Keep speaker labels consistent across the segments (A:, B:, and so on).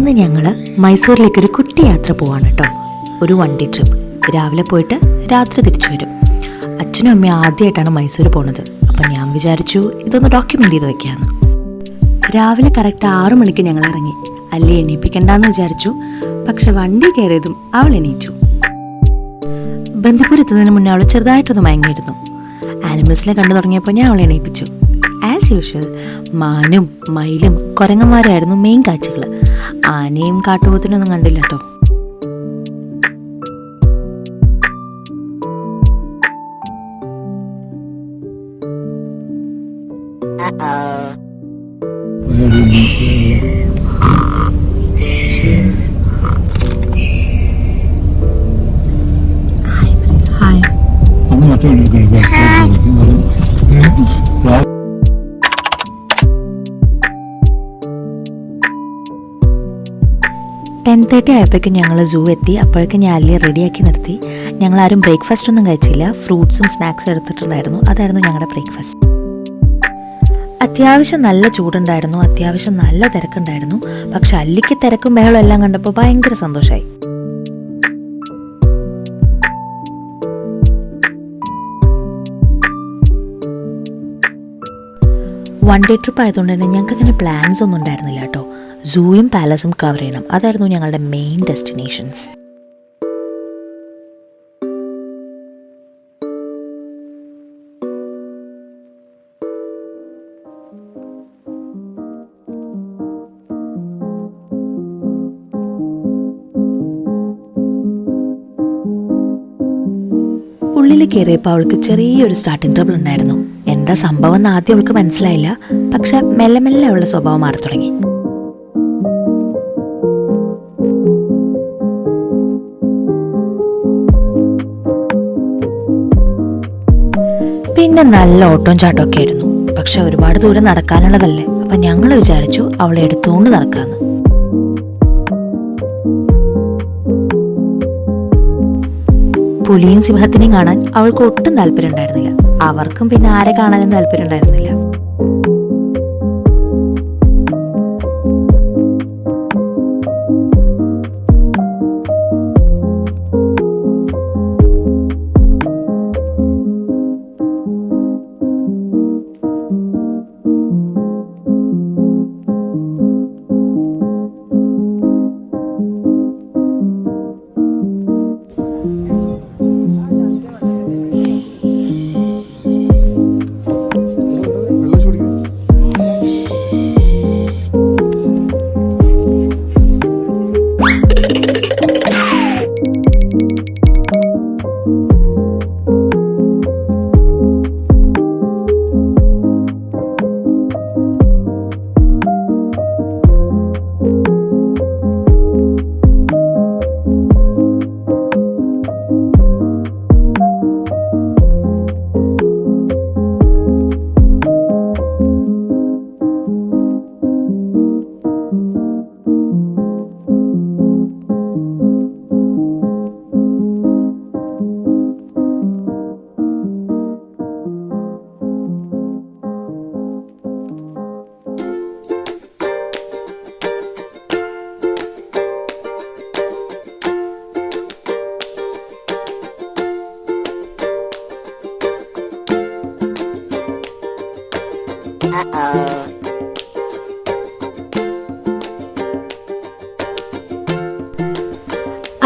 A: ഇന്ന് ഞങ്ങൾ മൈസൂരിലേക്കൊരു കുട്ടി യാത്ര പോവാണ് കേട്ടോ. ഒരു വണ്ടി ട്രിപ്പ്. രാവിലെ പോയിട്ട് രാത്രി തിരിച്ചു വരും. അച്ഛനും അമ്മയും ആദ്യമായിട്ടാണ് മൈസൂർ പോണത്. അപ്പം ഞാൻ വിചാരിച്ചു ഇതൊന്ന് ഡോക്യുമെൻ്റ് ചെയ്ത് വെക്കാമെന്ന്. രാവിലെ കറക്റ്റ് 6 മണിക്ക് ഞങ്ങൾ ഇറങ്ങി. അല്ലേ എണീപ്പിക്കണ്ടെന്ന് വിചാരിച്ചു. പക്ഷെ വണ്ടി കയറിയതും അവൾ എണീച്ചു. ബന്ദിപ്പൂർ എത്തുന്നതിന് മുന്നേ അവൾ ചെറുതായിട്ടൊന്ന് മയങ്ങിയിരുന്നു. ആനിമൽസിനെ കണ്ടു തുടങ്ങിയപ്പോൾ ഞാൻ അവളെ എണീപ്പിച്ചു. ആസ് യൂഷ്വൽ മാനും മയിലും കുരങ്ങന്മാരായിരുന്നു മെയിൻ കാഴ്ചകൾ. ആനയും കാട്ടുപോത്തിനൊന്നും കണ്ടില്ല കേട്ടോ. ഹായ്. 10:30 ആയപ്പോഴേക്കും ഞങ്ങൾ സൂ എത്തി. അപ്പോഴേക്കും ഞാൻ അല്ലിയെ റെഡിയാക്കി നിർത്തി. ഞങ്ങളാരും ബ്രേക്ക്ഫാസ്റ്റ് ഒന്നും കഴിച്ചില്ല. ഫ്രൂട്ട്സും സ്നാക്സും എടുത്തിട്ടുണ്ടായിരുന്നു. അതായിരുന്നു ഞങ്ങളുടെ ബ്രേക്ക്ഫാസ്റ്റ്. അത്യാവശ്യം നല്ല ചൂടുണ്ടായിരുന്നു. അത്യാവശ്യം നല്ല തിരക്കുണ്ടായിരുന്നു. പക്ഷെ അല്ലിക്ക് തിരക്കും ബഹളം എല്ലാം കണ്ടപ്പോൾ ഭയങ്കര സന്തോഷമായി. വൺ ഡേ ട്രിപ്പ് ആയതുകൊണ്ട് തന്നെ ഞങ്ങൾക്ക് അങ്ങനെ പ്ലാൻസ് ഒന്നും ഉണ്ടായിരുന്നില്ല കേട്ടോ. സൂയും പാലസും കവർ ചെയ്യണം, അതായിരുന്നു ഞങ്ങളുടെ മെയിൻ ഡെസ്റ്റിനേഷൻസ്. ഉള്ളിൽ കയറിയപ്പോൾ അവൾക്ക് ചെറിയൊരു സ്റ്റാർട്ടിങ് ട്രബിൾ ഉണ്ടായിരുന്നു. എന്താ സംഭവം എന്ന് ആദ്യം അവൾക്ക് മനസ്സിലായില്ല. പക്ഷെ മെല്ലെ മെല്ലെ അവളുടെ സ്വഭാവം മാറി തുടങ്ങി. പിന്നെ നല്ല ഓട്ടവും ചാട്ടമൊക്കെ ആയിരുന്നു. പക്ഷെ ഒരുപാട് ദൂരം നടക്കാനുള്ളതല്ലേ. അപ്പൊ ഞങ്ങൾ വിചാരിച്ചു അവളെ എടുത്തുകൊണ്ട് നടക്കാന്ന്. പുലിയും സിംഹത്തിനെയും കാണാൻ അവൾക്ക് ഒട്ടും താല്പര്യം ഉണ്ടായിരുന്നില്ല. അവർക്കും പിന്നെ ആരെ കാണാനും താല്പര്യം ഉണ്ടായിരുന്നില്ല.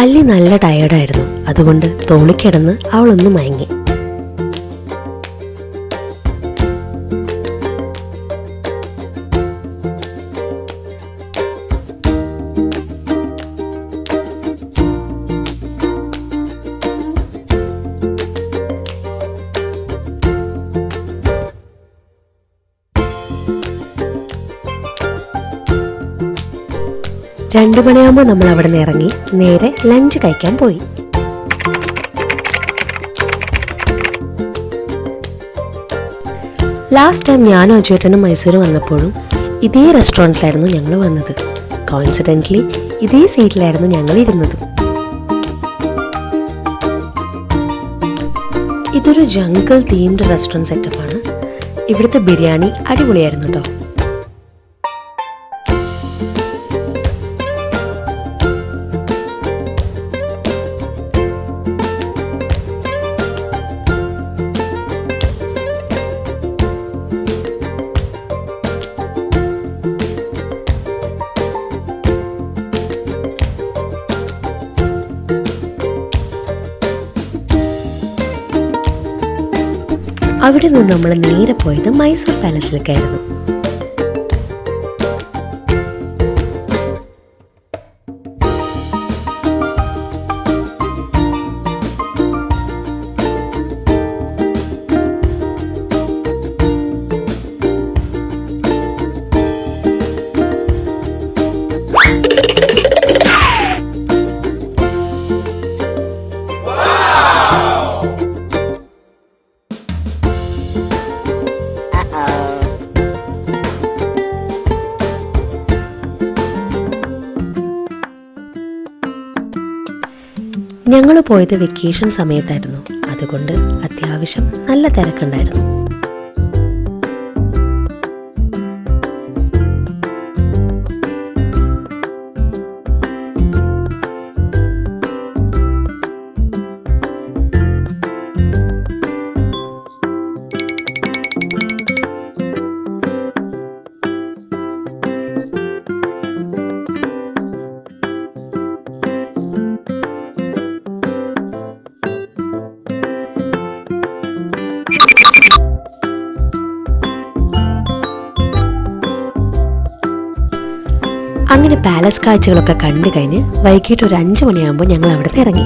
A: അല്ലി നല്ല ടയേർഡായിരുന്നു. അതുകൊണ്ട് തോളിക്കിടന്ന് അവളൊന്ന് മയങ്ങി. രണ്ടു മണിയാകുമ്പോൾ നമ്മൾ അവിടെ നിന്ന് ഇറങ്ങി നേരെ ലഞ്ച് കഴിക്കാൻ പോയി. ലാസ്റ്റ് ടൈം ഞാനും അജുവേട്ടനും മൈസൂർ വന്നപ്പോഴും ഇതേ റെസ്റ്റോറൻറ്റിലായിരുന്നു ഞങ്ങൾ വന്നത്. കോയിൻസിഡൻ്റലി ഇതേ സീറ്റിലായിരുന്നു ഞങ്ങൾ ഇരുന്നത്. ഇതൊരു ജംഗിൾ തീംഡ് റെസ്റ്റോറൻറ്റ് സെറ്റപ്പാണ്. ഇവിടുത്തെ ബിരിയാണി അടിപൊളിയായിരുന്നു കേട്ടോ.
B: അവിടെ നിന്ന് നമ്മൾ നേരെ പോയത് മൈസൂർ പാലസിലേക്കായിരുന്നു. ഞങ്ങൾ പോയത് വെക്കേഷൻ സമയത്തായിരുന്നു. അതുകൊണ്ട് അത്യാവശ്യം നല്ല തിരക്കുണ്ടായിരുന്നു. അങ്ങനെ പാലസ് കാഴ്ചകളൊക്കെ കണ്ടു കഴിഞ്ഞ് വൈകിട്ട് ഒരു 5 മണിയാകുമ്പോൾ ഞങ്ങൾ അവിടെ നിന്ന് ഇറങ്ങി.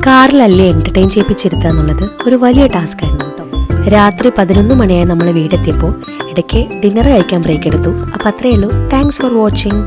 B: കാറിലല്ലേ എന്റർടൈൻ ചെയ്യിപ്പിച്ചിരുത്തുക എന്നുള്ളത് ഒരു വലിയ ടാസ്ക് ആയിരുന്നു കേട്ടോ. രാത്രി 11 മണിയായി നമ്മൾ വീടെത്തിയപ്പോൾ ഇടയ്ക്ക് ഡിന്നർ കഴിക്കാൻ ബ്രേക്ക് എടുത്തു. അപ്പോൾ അത്രയേ ഉള്ളൂ. Thanks for watching.